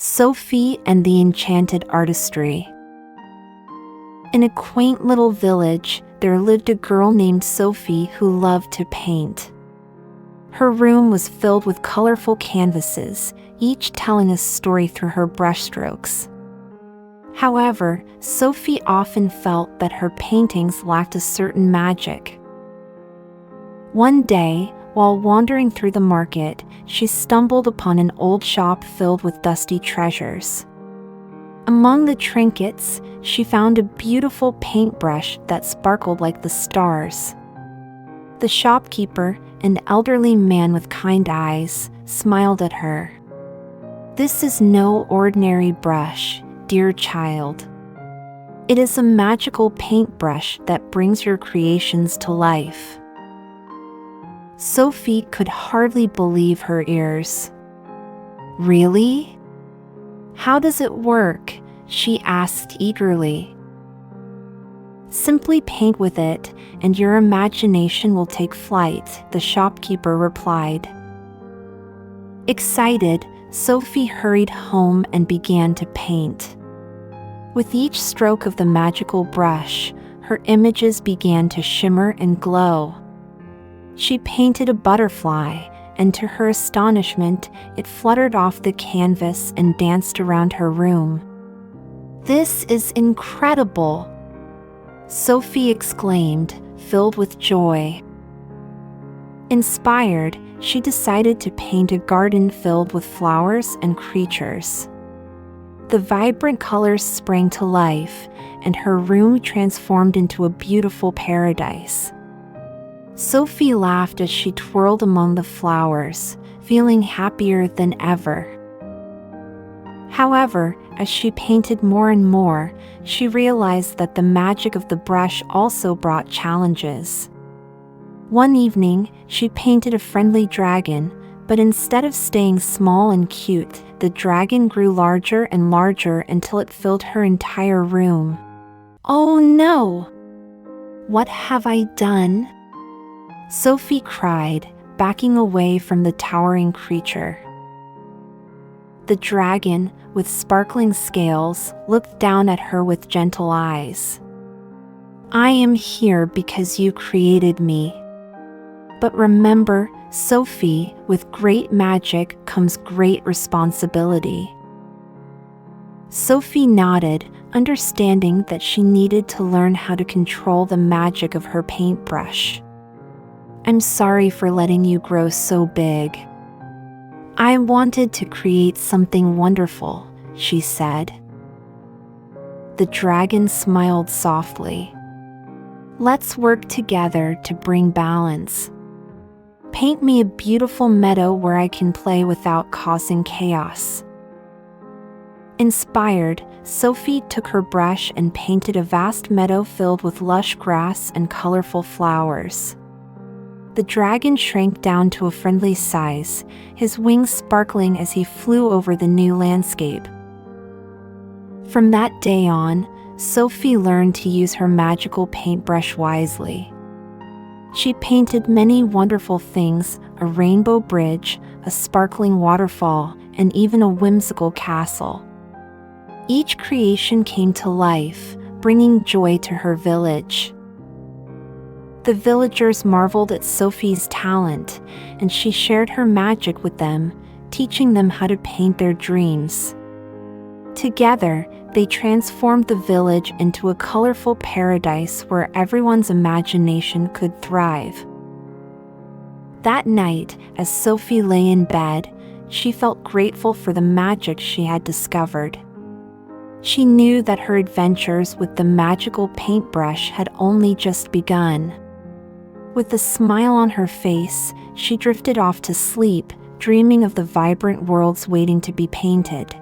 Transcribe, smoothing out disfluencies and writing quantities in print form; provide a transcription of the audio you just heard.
Sophie and the Enchanted Artistry. In a quaint little village, there lived a girl named Sophie who loved to paint. Her room was filled with colorful canvases, each telling a story through her brushstrokes. However, Sophie often felt that her paintings lacked a certain magic. One day, while wandering through the market, she stumbled upon an old shop filled with dusty treasures. Among the trinkets, she found a beautiful paintbrush that sparkled like the stars. The shopkeeper, an elderly man with kind eyes, smiled at her. "This is no ordinary brush, dear child. It is a magical paintbrush that brings your creations to life." Sophie could hardly believe her ears. "Really? How does it work?" she asked eagerly. "Simply paint with it, and your imagination will take flight," the shopkeeper replied. Excited, Sophie hurried home and began to paint. With each stroke of the magical brush, her images began to shimmer and glow. She painted a butterfly, and to her astonishment, it fluttered off the canvas and danced around her room. "This is incredible!" Sophie exclaimed, filled with joy. Inspired, she decided to paint a garden filled with flowers and creatures. The vibrant colors sprang to life, and her room transformed into a beautiful paradise. Sophie laughed as she twirled among the flowers, feeling happier than ever. However, as she painted more and more, she realized that the magic of the brush also brought challenges. One evening, she painted a friendly dragon, but instead of staying small and cute, the dragon grew larger and larger until it filled her entire room. "Oh no! What have I done?" Sophie cried, backing away from the towering creature. The dragon, with sparkling scales, looked down at her with gentle eyes. "I am here because you created me. But remember, Sophie, with great magic comes great responsibility." Sophie nodded, understanding that she needed to learn how to control the magic of her paintbrush. "I'm sorry for letting you grow so big. I wanted to create something wonderful," she said. The dragon smiled softly. "Let's work together to bring balance. Paint me a beautiful meadow where I can play without causing chaos." Inspired, Sophie took her brush and painted a vast meadow filled with lush grass and colorful flowers. The dragon shrank down to a friendly size, his wings sparkling as he flew over the new landscape. From that day on, Sophie learned to use her magical paintbrush wisely. She painted many wonderful things: a rainbow bridge, a sparkling waterfall, and even a whimsical castle. Each creation came to life, bringing joy to her village. The villagers marveled at Sophie's talent, and she shared her magic with them, teaching them how to paint their dreams. Together, they transformed the village into a colorful paradise where everyone's imagination could thrive. That night, as Sophie lay in bed, she felt grateful for the magic she had discovered. She knew that her adventures with the magical paintbrush had only just begun. With a smile on her face, she drifted off to sleep, dreaming of the vibrant worlds waiting to be painted.